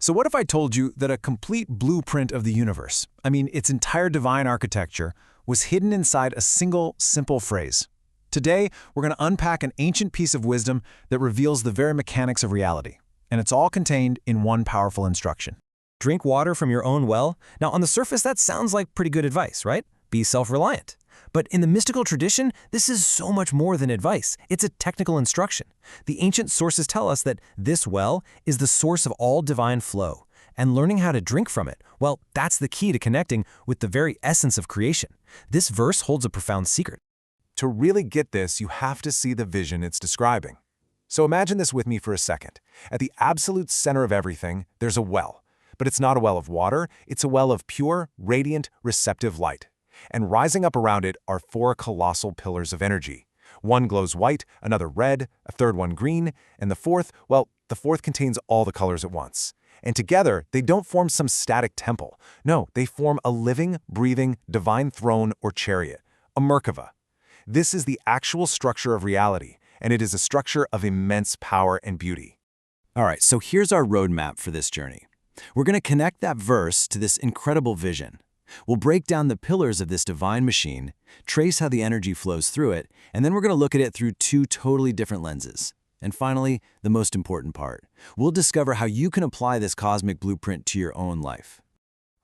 So what if I told you that a complete blueprint of the universe, its entire divine architecture, was hidden inside a single, simple phrase? Today, we're going to unpack an ancient piece of wisdom that reveals the very mechanics of reality. And it's all contained in one powerful instruction. Drink water from your own well? Now, on the surface, that sounds like pretty good advice, right? Be self-reliant. But in the mystical tradition, this is so much more than advice. It's a technical instruction. The ancient sources tell us that this well is the source of all divine flow, and learning how to drink from it, well, that's the key to connecting with the very essence of creation. This verse holds a profound secret. To really get this, you have to see the vision it's describing. So imagine this with me for a second. At the absolute center of everything, there's a well. But it's not a well of water, it's a well of pure, radiant, receptive light. And rising up around it are four colossal pillars of energy. One glows white, another red, a third one green, and the fourth contains all the colors at once. And together, they don't form some static temple. No, they form a living, breathing, divine throne or chariot, a Merkava. This is the actual structure of reality, and it is a structure of immense power and beauty. All right, so here's our roadmap for this journey. We're going to connect that verse to this incredible vision. We'll break down the pillars of this divine machine, trace how the energy flows through it, and then we're going to look at it through two totally different lenses. And finally, the most important part, we'll discover how you can apply this cosmic blueprint to your own life.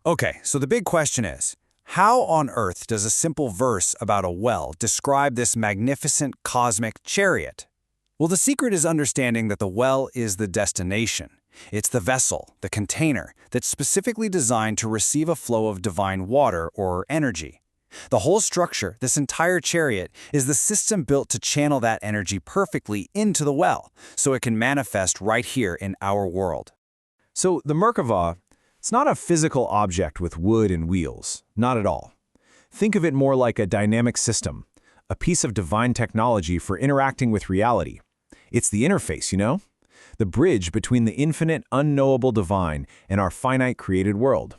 Okay, so the big question is, how on earth does a simple verse about a well describe this magnificent cosmic chariot? Well, the secret is understanding that the well is the destination. It's the vessel, the container, that's specifically designed to receive a flow of divine water or energy. The whole structure, this entire chariot, is the system built to channel that energy perfectly into the well, so it can manifest right here in our world. So the Merkava, it's not a physical object with wood and wheels, not at all. Think of it more like a dynamic system, a piece of divine technology for interacting with reality. It's the interface, the bridge between the infinite, unknowable divine and our finite created world.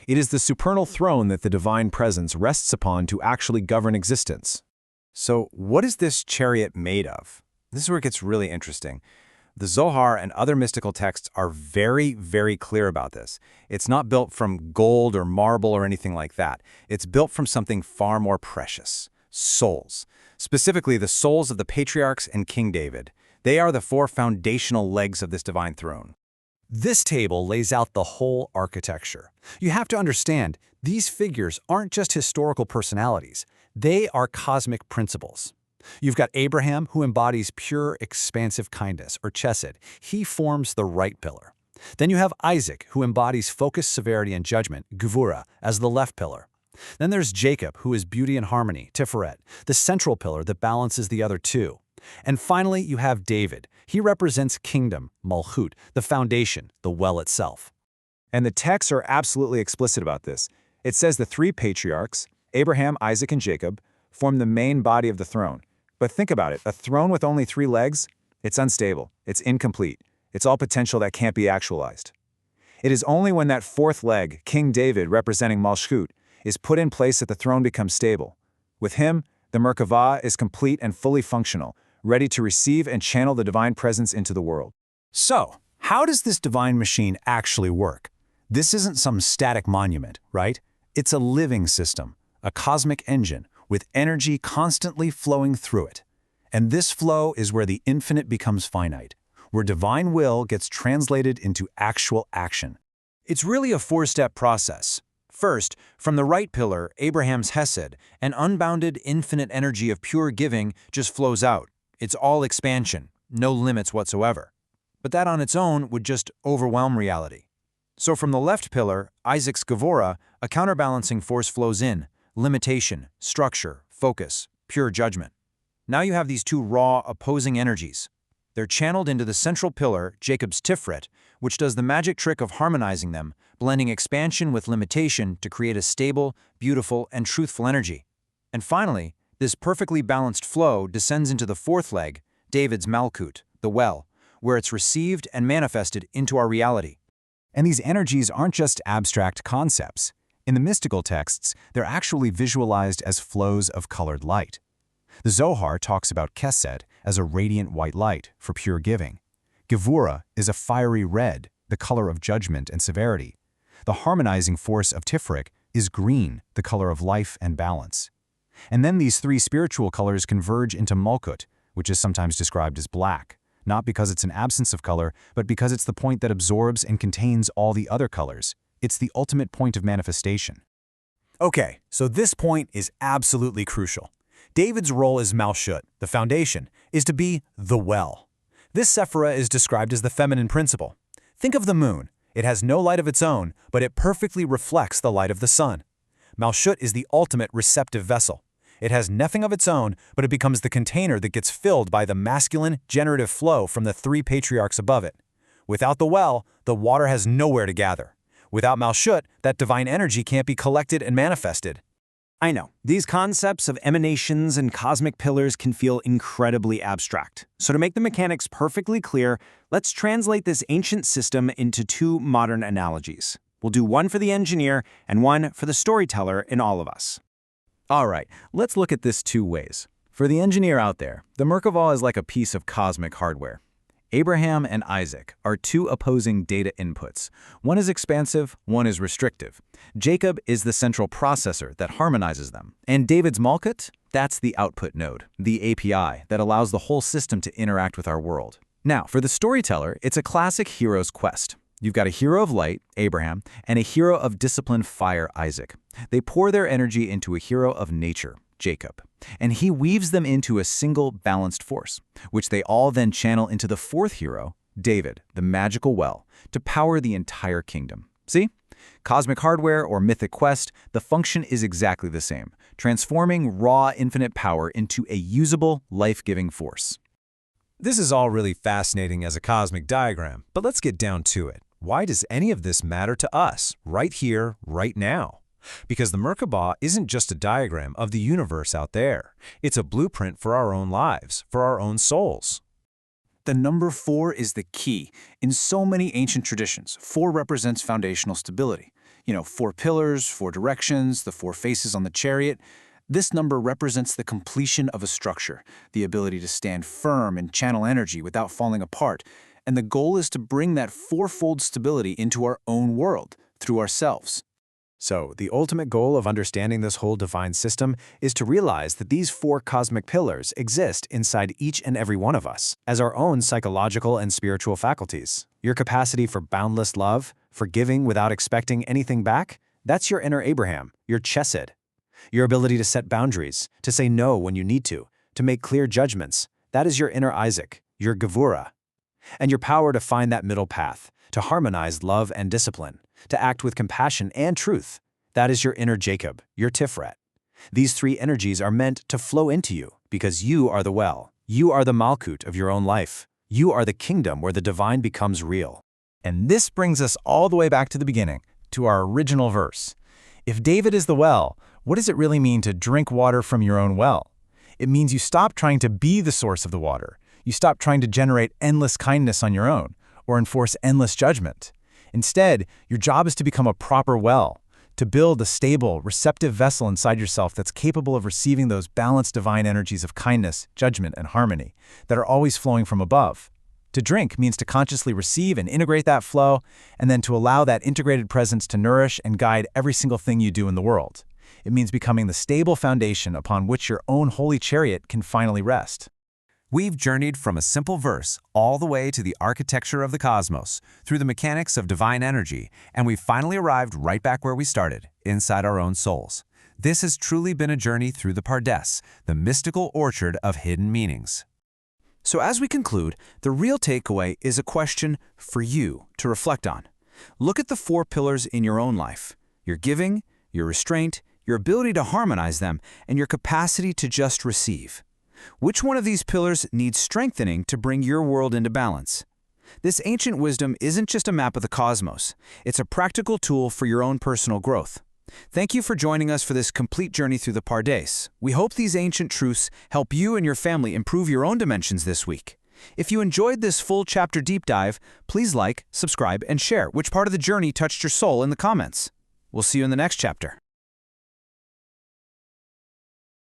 It is the supernal throne that the divine presence rests upon to actually govern existence. So what is this chariot made of? This is where it gets really interesting. The Zohar and other mystical texts are very, very clear about this. It's not built from gold or marble or anything like that. It's built from something far more precious, souls. Specifically, the souls of the patriarchs and King David. They are the four foundational legs of this divine throne. This table lays out the whole architecture. You have to understand, these figures aren't just historical personalities. They are cosmic principles. You've got Abraham, who embodies pure, expansive kindness, or Chesed. He forms the right pillar. Then you have Isaac, who embodies focus, severity, and judgment, Gevurah, as the left pillar. Then there's Jacob, who is beauty and harmony, Tiferet, the central pillar that balances the other two. And finally, you have David. He represents kingdom, Malchut, the foundation, the well itself. And the texts are absolutely explicit about this. It says the three patriarchs, Abraham, Isaac, and Jacob, form the main body of the throne. But think about it, a throne with only three legs, it's unstable, it's incomplete, it's all potential that can't be actualized. It is only when that fourth leg, King David representing Malchut, is put in place that the throne becomes stable. With him, the Merkava is complete and fully functional, ready to receive and channel the divine presence into the world. So, how does this divine machine actually work? This isn't some static monument, right? It's a living system, a cosmic engine, with energy constantly flowing through it. And this flow is where the infinite becomes finite, where divine will gets translated into actual action. It's really a four-step process. First, from the right pillar, Abraham's Chesed, an unbounded, infinite energy of pure giving just flows out. It's all expansion, no limits whatsoever. But that on its own would just overwhelm reality. So from the left pillar, Isaac's Gevurah, a counterbalancing force flows in, limitation, structure, focus, pure judgment. Now you have these two raw, opposing energies. They're channeled into the central pillar, Jacob's Tiferet, which does the magic trick of harmonizing them, blending expansion with limitation to create a stable, beautiful, and truthful energy. And finally, this perfectly balanced flow descends into the fourth leg, David's Malchut, the well, where it's received and manifested into our reality. And these energies aren't just abstract concepts. In the mystical texts, they're actually visualized as flows of colored light. The Zohar talks about Chesed as a radiant white light for pure giving. Gevurah is a fiery red, the the color of judgment and severity. The harmonizing force of Tiferet is green, the color of life and balance. And then these three spiritual colors converge into Malkut, which is sometimes described as black, not because it's an absence of color, but because it's the point that absorbs and contains all the other colors. It's the ultimate point of manifestation. Okay, so this point is absolutely crucial. David's role as Malshut, the foundation, is to be the well. This Sephirah is described as the feminine principle. Think of the moon. It has no light of its own, but it perfectly reflects the light of the sun. Malshut is the ultimate receptive vessel. It has nothing of its own, but it becomes the container that gets filled by the masculine, generative flow from the three patriarchs above it. Without the well, the water has nowhere to gather. Without Malshut, that divine energy can't be collected and manifested. I know, these concepts of emanations and cosmic pillars can feel incredibly abstract. So to make the mechanics perfectly clear, let's translate this ancient system into two modern analogies. We'll do one for the engineer and one for the storyteller in all of us. All right, let's look at this two ways. For the engineer out there, the Merkavah is like a piece of cosmic hardware. Abraham and Isaac are two opposing data inputs. One is expansive, one is restrictive. Jacob is the central processor that harmonizes them. And David's Malkut, that's the output node, the API that allows the whole system to interact with our world. Now, for the storyteller, it's a classic hero's quest. You've got a hero of light, Abraham, and a hero of disciplined fire, Isaac. They pour their energy into a hero of nature, Jacob, and he weaves them into a single balanced force, which they all then channel into the fourth hero, David, the magical well, to power the entire kingdom. See? Cosmic hardware or mythic quest, the function is exactly the same, transforming raw infinite power into a usable, life-giving force. This is all really fascinating as a cosmic diagram, but let's get down to it. Why does any of this matter to us, right here, right now? Because the Merkabah isn't just a diagram of the universe out there. It's a blueprint for our own lives, for our own souls. The number 4 is the key. In so many ancient traditions, 4 represents foundational stability. 4 pillars, 4 directions, the 4 faces on the chariot. This number represents the completion of a structure, the ability to stand firm and channel energy without falling apart. And the goal is to bring that fourfold stability into our own world, through ourselves. So, the ultimate goal of understanding this whole divine system is to realize that these 4 cosmic pillars exist inside each and every one of us as our own psychological and spiritual faculties. Your capacity for boundless love, for giving without expecting anything back, that's your inner Abraham, your Chesed. Your ability to set boundaries, to say no when you need to make clear judgments, that is your inner Isaac, your Gevurah. And your power to find that middle path, to harmonize love and discipline, to act with compassion and truth, that is your inner Jacob, your Tiferet. These 3 energies are meant to flow into you because you are the well. You are the Malkut of your own life. You are the kingdom where the divine becomes real. And this brings us all the way back to the beginning, to our original verse. If David is the well, what does it really mean to drink water from your own well? It means you stop trying to be the source of the water. You stop trying to generate endless kindness on your own or enforce endless judgment. Instead, your job is to become a proper well, to build a stable, receptive vessel inside yourself that's capable of receiving those balanced divine energies of kindness, judgment, and harmony that are always flowing from above. To drink means to consciously receive and integrate that flow, and then to allow that integrated presence to nourish and guide every single thing you do in the world. It means becoming the stable foundation upon which your own holy chariot can finally rest. We've journeyed from a simple verse all the way to the architecture of the cosmos, through the mechanics of divine energy, and we've finally arrived right back where we started, inside our own souls. This has truly been a journey through the Pardes, the mystical orchard of hidden meanings. So as we conclude, the real takeaway is a question for you to reflect on. Look at the 4 pillars in your own life: your giving, your restraint, your ability to harmonize them, and your capacity to just receive. Which one of these pillars needs strengthening to bring your world into balance? This ancient wisdom isn't just a map of the cosmos. It's a practical tool for your own personal growth. Thank you for joining us for this complete journey through the Pardes. We hope these ancient truths help you and your family improve your own dimensions this week. If you enjoyed this full chapter deep dive, please like, subscribe, and share which part of the journey touched your soul in the comments. We'll see you in the next chapter.